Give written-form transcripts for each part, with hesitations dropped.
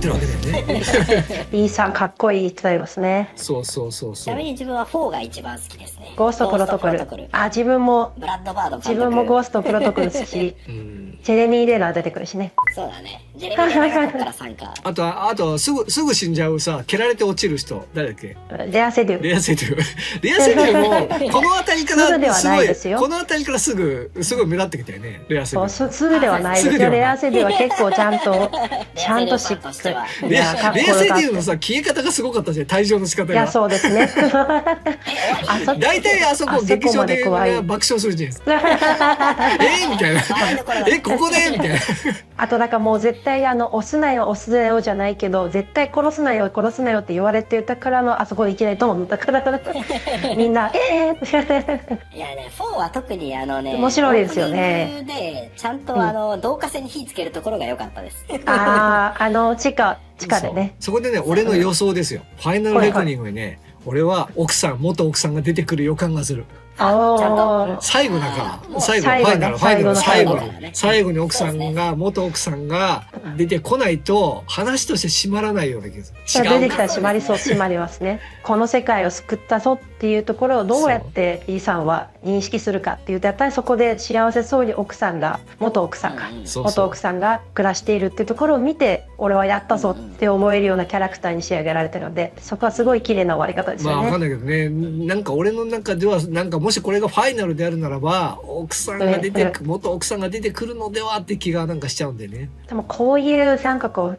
ってるわけだよね。イーサンかっこいいって言いますね。そうそうそうそう。ちなみに自分は4が一番好きですね。ゴーストプロトコル。あ、自分もブラッドバード監督。自分もゴーストプロトコル好き。うんジェレミー・レナー出てくるしね。そうだね。ジェレミー・レナーがここから参加。あとすぐ死んじゃうさ、蹴られて落ちる人、誰だっけ？レアセデュ。レアセデュ。レアセデュも、この辺りからすぐではないですよ。この辺りからすぐ目立ってきたよね、レアセデュ。すぐではないですよ。レアセデュは結構ちゃんとしっかり。レアセデュのさ、消え方がすごかったじゃん、退場の仕方が。いや、そうですね。大体あそこ劇場で爆笑するじゃないですか。みたいな。ここでみたいな。あともう絶対押すなよじゃないけど、絶対殺すなよって言われてたからあそこでいきなりドンだからみんないやね、4は特に面白いですよね。でちゃんと導火線に火つけるところが良かったです。地下でね。そこでね、俺の予想ですよ。ファイナルレコニングにね、俺は元奥さんが出てくる予感がする。最後だから、最後に元奥さんが出てこないと話として締まらないような気がする。出てきたら締まりますね。この世界を救ったぞっていうところをどうやってイーさんは認識するかっていうと、やっぱりそこで幸せそうに元奥さんが暮らしているっていうところを見て、俺はやったぞって思えるようなキャラクターに仕上げられてるので、そこはすごい綺麗な終わり方ですよね。わかんないけどね、なんか俺の中ではもしこれがファイナルであるならば元奥さんが出てくるのではって気がしちゃうんでね。でもこういう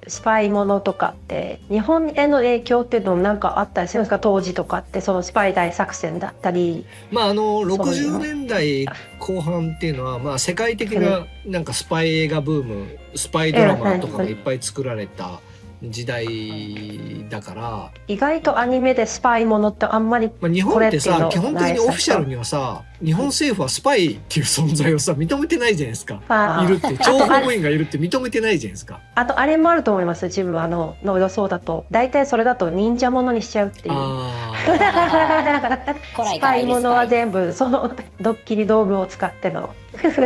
スパイものとかって日本への影響っていうのもあったりするんですか？当時とかってそのスパイ大作戦だったり。60年代後半っていうのは世界的なスパイ映画ブーム、スパイドラマとかがいっぱい作られた時代だから、意外とアニメでスパイものってあんまり日本ってさ、基本的にオフィシャルにはさ、日本政府はスパイっていう存在をさ認めてないじゃないですか。いるって諜報員がいるって認めてないじゃないですか。あとあれもあると思います。自分の予想だと大体それだと忍者ものにしちゃうっていう。スパイものは全部そのドッキリ道具を使っての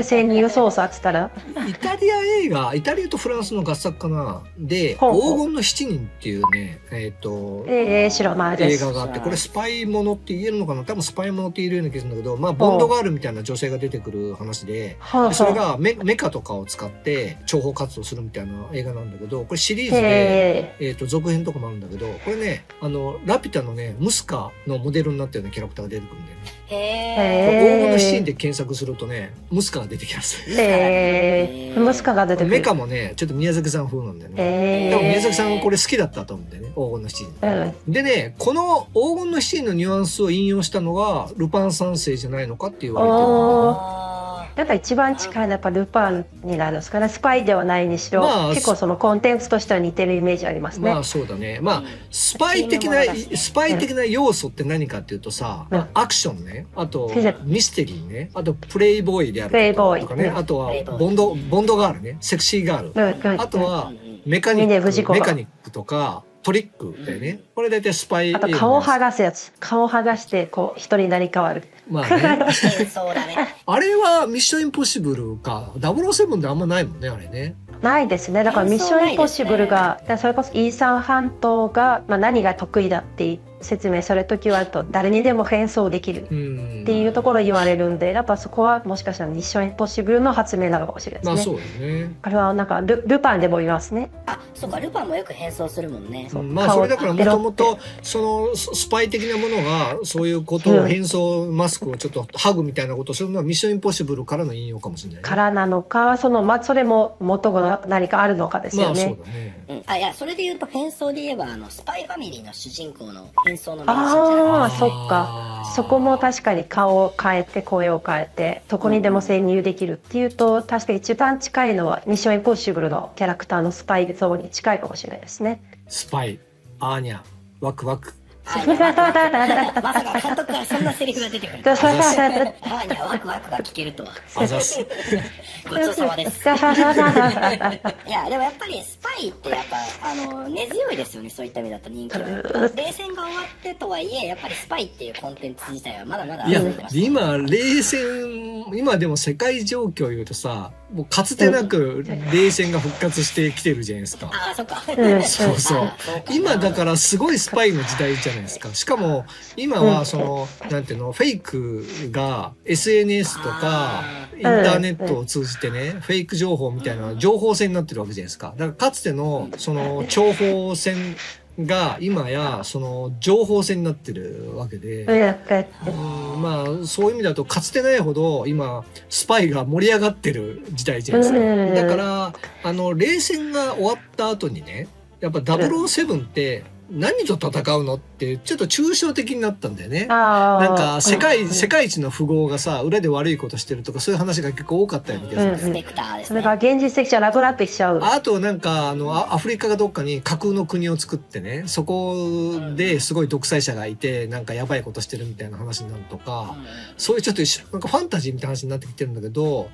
潜入捜査っつったら、イタリアとフランスの合作かなで、黄金の7人っていうね、映画があって、これスパイものって言えるのかな、多分スパイものって言えるような気がするんだけど、ボンドガールみたいな女性が出てくる話で、それがメカとかを使って諜報活動するみたいな映画なんだけど、これシリーズで、続編とかもあるんだけど、これね、ラピュタのね、ムスカのモデルになったようなキャラクターが出てくるんだよね。黄金の7人で検索するとね、ムスカが出てきます。ムスカが出てくる。メカもね、ちょっと宮崎さん風なんだよね。多分宮崎さんこれ好きだったと思うんだよね、黄金の7人。でね、この黄金の7人のニュアンスを引用したのがルパン三世じゃないのかって言われてる。一番近いのはやっぱルパンになるんですかね。スパイではないにしろ、結構そのコンテンツとしては似てるイメージありますね。そうだね。スパイ的な要素って何かっていうとさ、アクションね、あとミステリーね、あとプレイボーイであるとかね、あとはボンドガールね、セクシーガール、あとはメカニックとかトリックだよね。これ大体スパイ。あと顔を剥がすやつ。顔を剥がして人になり変わる。あれはミッションインポッシブルか007であんまないもんね、あれね。ないですね。だからミッションインポッシブルが、それこそイーサン・ハントが何が得意だって説明されるときは誰にでも変装できるっていうところを言われるんで、やっぱそこはもしかしたらミッションインポッシブルの発明なのかもしれないですね。そうですね。あれはルパンでも言いますね。そうか、ルパンもよく変装するもんね。それだからもともとそのスパイ的なものがそういうことを変装マスクをちょっとハグみたいなことをするのはミッションインポッシブルからの引用かもしれないね。からなのか、それも元が何かあるのかですよね。そうだね。いや、それで言うと変装で言えばスパイファミリーの主人公の変装の名シーンじゃない。そっか。そこも確かに顔を変えて声を変えてどこにでも潜入できるっていうと、確かに一番近いのはミッションインポッシブルのキャラクターのスパイ像に近いかもしれないですね。スパイ、アーニャ、ワクワク。まさか監督からそんなセリフが出てくる。アーニャワクワクが聞けるとは。ごちそうさまです。いや、でもやっぱりスパイってやっぱ、根強いですよね、そういった意味だと人気は。冷戦が終わってとはいえ、やっぱりスパイっていうコンテンツ自体はまだまだいや、続いてます。今でも世界状況を言うとさ、もうかつてなく冷戦が復活してきてるじゃないですか。ああ、そっか。そうそう。今だからすごいスパイの時代じゃないですか。しかも今はその、なんていうの、フェイクが SNS とかインターネットを通じてね、フェイク情報みたいな情報戦になってるわけじゃないですか。だからかつてのその諜報戦が今やその情報戦になってるわけで、まあそういう意味だとかつてないほど今スパイが盛り上がってる時代じゃないですか。だから冷戦が終わった後にね、やっぱ007って何と戦うのってちょっと抽象的になったんだよね。なんか世界一の富豪がさ、裏で悪いことしてるとかそういう話が結構多かったような気がする。それが現実的じゃなくなってきちゃう。あとなんかアフリカがどっかに架空の国を作ってね、そこですごい独裁者がいてなんかやばいことしてるみたいな話になるとか、そういうちょっとなんかファンタジーみたいな話になってきてるんだけど、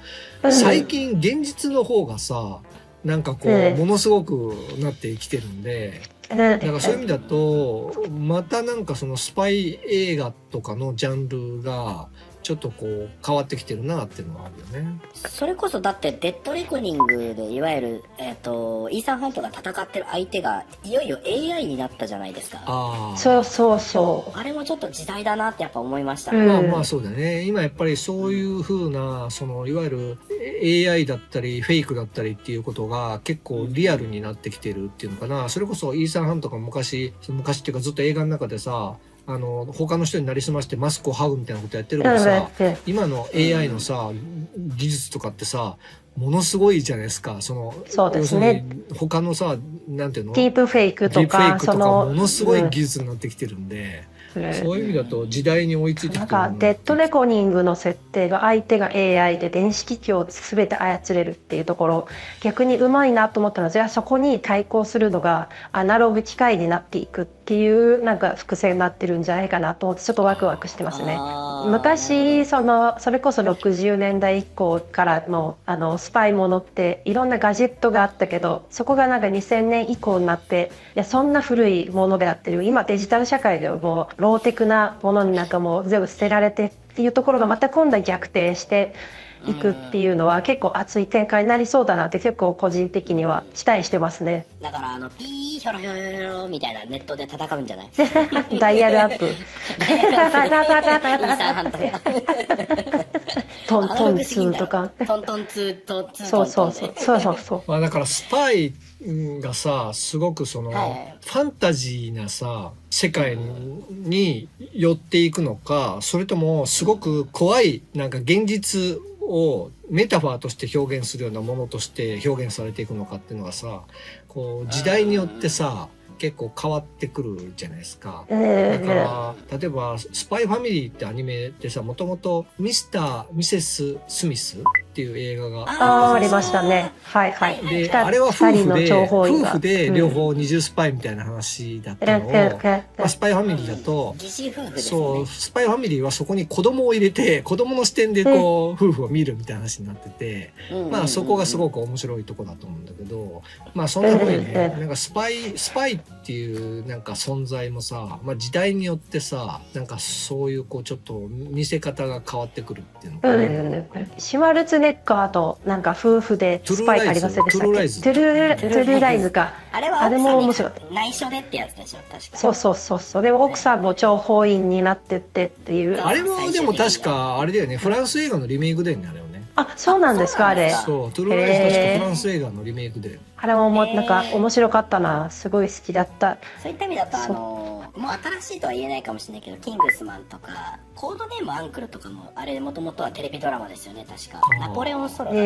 最近現実の方がさ、なんかこうものすごくなってきてるんで。なんかそういう意味だとまたなんかそのスパイ映画とかのジャンルがちょっとこう変わってきてるなっていうのはあるよね。それこそだってデッドレコニングでいわゆる、イーサン・ハントが戦ってる相手がいよいよ AI になったじゃないですか。そうあれもちょっと時代だなってやっぱ思いました。まあそうだね。今やっぱりそういう風なそのいわゆる AI だったりフェイクだったりっていうことが結構リアルになってきてるっていうのかな。それこそイーサン・ハントが昔っていうかずっと映画の中でさ、他の人になりすましてマスクを剥ぐみたいなことやってるからさ、今の AI のさ、技術とかってさ、ものすごいじゃないですか。そうですね。他のさ、なんていうの？ディープフェイクとか、ものすごい技術になってきてるんで、そういう意味だと時代に追いついてきてる。なんかデッドレコニングの設定が相手が AI で電子機器を全て操れるっていうところ、逆にうまいなと思ったのは、じゃあそこに対抗するのがアナログ機械になっていくっていうなんか伏線になってるんじゃないかなと思ってちょっとワクワクしてますね。昔それこそ60年代以降からのスパイものっていろんなガジェットがあったけど、そこがなんか2000年以降になって、いやそんな古いものであってる今デジタル社会でもうローテクなものになんかもう全部捨てられてっていうところがまた今度は逆転していくっていうのは結構熱い展開になりそうだなって結構個人的には期待してますね。だからピーヒョロヒョロヒョロみたいなネットで戦うんじゃない？ダイヤルアップ。トントンツーとか。トントンツーとツーそう。まあだからスパイがさ、すごくファンタジーなさ世界に寄っていくのか、それともすごく怖いなんか現実をメタファーとして表現するようなものとして表現されていくのかっていうのがさ、こう時代によってさ結構変わってくるじゃないですか。だから例えばスパイファミリーってアニメってさ、もともとミスター・ミセス・スミスっていう映画がありましたね。はい。で、あれは夫婦で両方二重スパイみたいな話だったのを、スパイファミリーだと、そうスパイファミリーはそこに子供を入れて子供の視点でこう夫婦を見るみたいな話になってて、まあそこがすごく面白いとこだと思うんだけど、まあそんな風にね、なんかスパイっていうなんか存在もさ、まあ時代によってさ、なんかそういうこうちょっと見せ方が変わってくるっていうのかね。シュワルツネッガーとなんか夫婦でスパイありませんでしたっけ？トゥルーライズか。あれも面白い。内緒でってやつでしょ、確か。そう。で奥さんも諜報員になってってっていう。あれもでも確かあれだよね、フランス映画のリメイクだよね、あれはね。あ、そうなんですか、あれ。そう、トゥルーライズ確かフランス映画のリメイクで。あれもなんか面白かったな、すごい好きだった。そういった意味だともう新しいとは言えないかもしれないけど、キングスマンとかコードネームアンクルとかもあれもともとはテレビドラマですよね、確か。ナポレオンソロだっ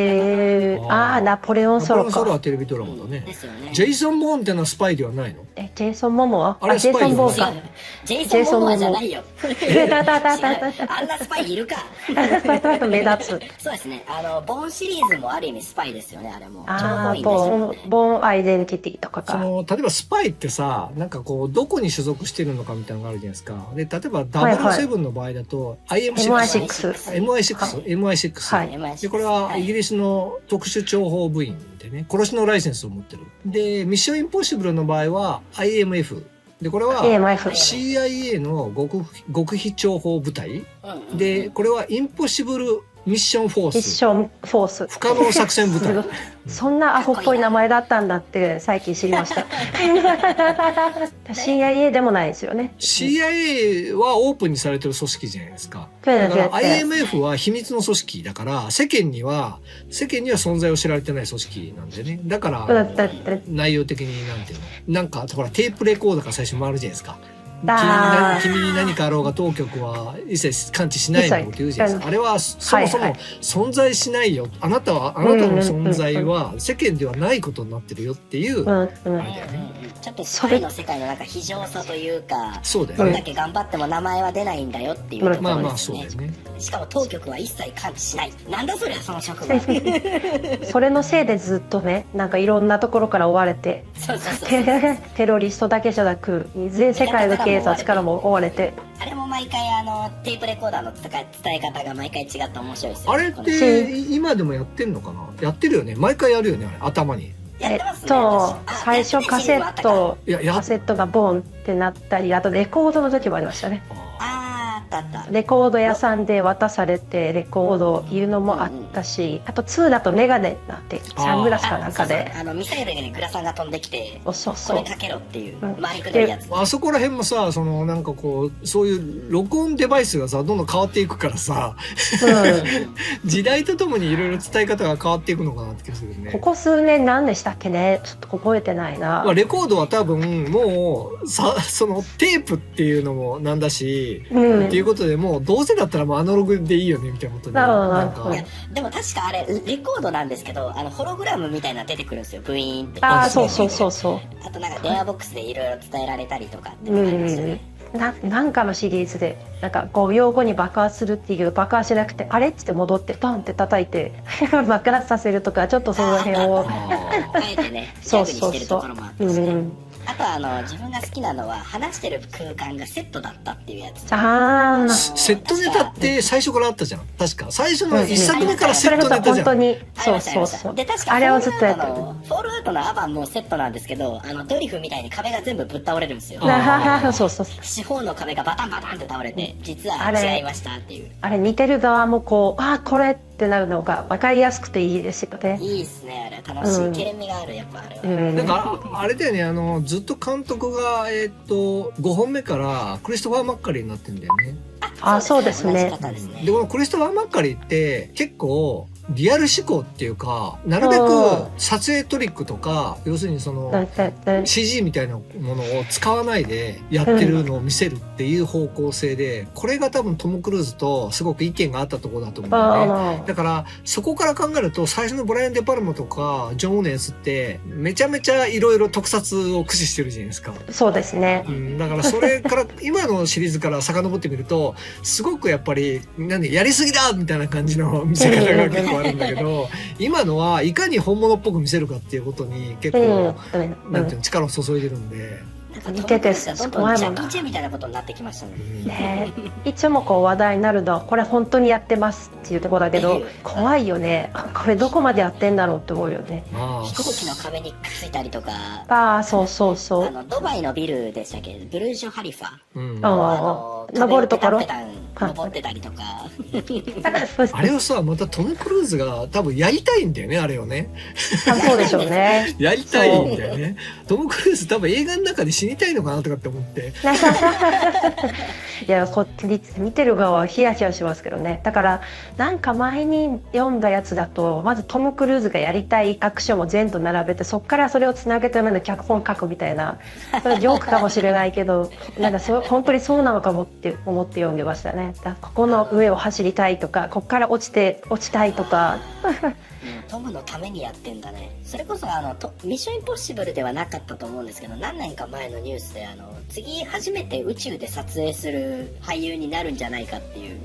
たナポレオンソロか。ナポレオンソロはテレビドラマだね。ですよね。ジェイソン・ボーンってのはスパイではないの？ジェイソン・モモは？あれスパイジェイソン・ボーンか。ジェイソン・モモじゃないよ。あんなスパイいるか。目立つ。そうですね。ボーンシリーズもある意味スパイですよね、あれも。ボーンアイデンティティとかか。例えばスパイってさ、なんかこうどこに所属してるのかみたいなのがあるじゃないですか。で、例えば007の場合だと MI6。でこれはイギリスの特殊諜報部員で、よね。殺しのライセンスを持ってる。で、ミッションインポッシブルの場合は IMF。で、これは CIA の極秘諜報部隊。で、これはインポッシブルミッションフォース。不可能作戦部隊。そんなアホっぽい名前だったんだって最近知りました。CIA でもないですよね。CIA はオープンにされてる組織じゃないですか。だから IMF は秘密の組織だから、世間には存在を知られてない組織なんでね。だから、内容的になんていうの。なんか、ほら、テープレコーダーが最初回るじゃないですか。君に何かあろうが当局は一切感知しないのって言うじゃないですか。あれはそもそも存在しないよ。あなたの存在は世間ではないことになってるよっていうあれだよね。ちょっとスパイの世界のなんか非常さというか、そうだよね。どんだけ頑張っても名前は出ないんだよっていうところですね。まあそうだよね。しかも当局は一切感知しない。なんだそりゃその職場。それのせいでずっとね、なんかいろんなところから追われて、テロリストだけじゃなく全世界の警察からも追われて。あれも毎回テープレコーダーの伝え方が毎回違って面白いですよね。あれって今でもやってんのかな。やってるよね。毎回やるよね、あれ頭に。最初カセットがボンってなったり、あとレコードの時もありましたね。レコード屋さんで渡されてレコードを言うのもあったし、あと2だとメガネなんてサングラスかなんかでミサイルでグラサンが飛んできてこれかけろっていう回りくどいやつ。あそこら辺もさ、なんかこうそういう録音デバイスがさどんどん変わっていくからさ、時代とともにいろいろ伝え方が変わっていくのかなって気がするね。ここ数年何でしたっけね、ちょっと覚えてないな。レコードは多分もうそのテープっていうのもなんだし、っていうことでもうどうせだったらもうアナログでいいよねみたいなことで。いやでも確かあれレコードなんですけど、ホログラムみたいなの出てくるんですよ、ブイーンって。そう。あとなんか電話ボックスでいろいろ伝えられたりとかってありましたね。なんかのシリーズでなんか5秒後に爆発するっていう爆発しなくてあれって戻ってパンって叩いて爆発させるとか、ちょっとその辺をあえてねギャグにしてるところもあってですね。あとは自分が好きなのは話してる空間がセットだったっていうやつ。セットネタって最初からあったじゃん。確か最初の1作目からセットネタじゃん。本当にそう。で確かあれをずっとやってる。フォールアウトのアバンもセットなんですけど、ドリフみたいに壁が全部ぶっ倒れるんですよ。そう。四方の壁がバタンバタンって倒れて、実は違いましたっていう。あれ見てる側もこうこれってなるのが分かりやすくていいですよね。いいですね、あれ楽しい。ケレン味がある、やっぱあれは。だからあれだよね、ずっと監督が5本目からクリストファー・マッカリーになってるんだよね。そうですね。でこのクリストファー・マッカリーって結構リアル思考っていうか、なるべく撮影トリックとか、要するにその CG みたいなものを使わないでやってるのを見せるっていう方向性で、これが多分トム・クルーズとすごく意見があったところだと思うんだよね。だからそこから考えると最初のブライアン・デ・パルマとかジョン・ウォーネンスってめちゃめちゃいろいろ特撮を駆使してるじゃないですか。そうですね。だからそれから今のシリーズから遡ってみるとすごくやっぱりやりすぎだみたいな感じの見せ方が結構あるんだけど、今のはいかに本物っぽく見せるかっていうことに結構なんていうの力を注いでるんで。見ててどんどんジャッキー・チェンみたいなことになってきましたね。いつもこう話題になるのこれ本当にやってますっていうところだけど、怖いよね。これどこまでやってんだろうって思うよね。飛行機の壁にくっついたりとか。そうドバイのビルでしたっけ、ブルージュ・ハリファ。登るところ登ってたりとか。あれをさ、またトム・クルーズが多分やりたいんだよね、あれをね。そうでしょうね。やりたいんだよね。トム・クルーズ多分映画の中で死にたいのかなとかって思って。いや、こっち見てる側はヒヤヒヤしますけどね。だからなんか前に読んだやつだと、まずトム・クルーズがやりたいアクションを全部並べて、そこからそれをつなげて脚本書くみたいな、それジョークかもしれないけど、なんか本当にそうなのかもって思って読んでましたね。ここの上を走りたいとか、ここから落ちたいとか。トムのためにやってんだね。それこそミッションインポッシブルではなかったと思うんですけど、何年か前のニュースで次初めて宇宙で撮影する俳優になるんじゃないかっていう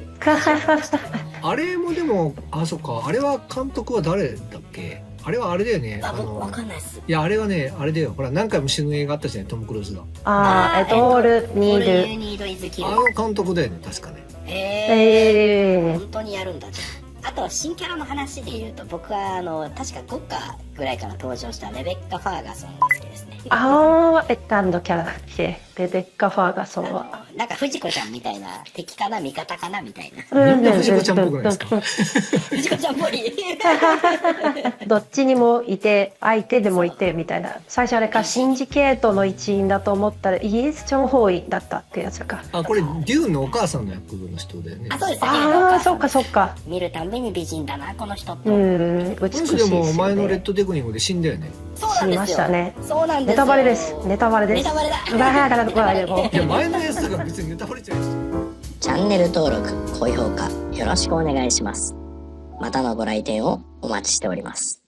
あれもでもそっか、あれは監督は誰だっけ。あれはあれだよね。わかんないっす。いや、あれはね、あれだよ。ほら、何回も死ぬ映画あったじゃない、トム・クルーズが。オール・ニード・監督だよね、確かね。本当にやるんだじゃん。あと新キャラの話で言うと、僕は確か5巻ぐらいから登場したレベッカ・ファーガソンが好きですね。ああ、キャラだっけ、レベッカ・ファーガソンは。なんか藤子ちゃんみたいな、敵かな味方かなみたいな。みんな藤子ちゃんっぽくないですか？藤子ちゃんっぽい。どっちにもいて、相手でもいてみたいな。最初あれか、シンジケートの一員だと思ったらイエス・チョン・ホーイだったってやつか。あ、これデューンのお母さんの役の人だよね。あ、そうですね。ああ、そっかそっか。見るたんびに美人だなこの人と。美しいですでも前のレッドテクニングで死んだよね。そうなんですよ。死にましたね。そうなんですよ。ネタバレです。ネタバレです。ネタバレだ。いや前のやつが別にネタバレじゃないです。チャンネル登録、高評価よろしくお願いします。またのご来店をお待ちしております。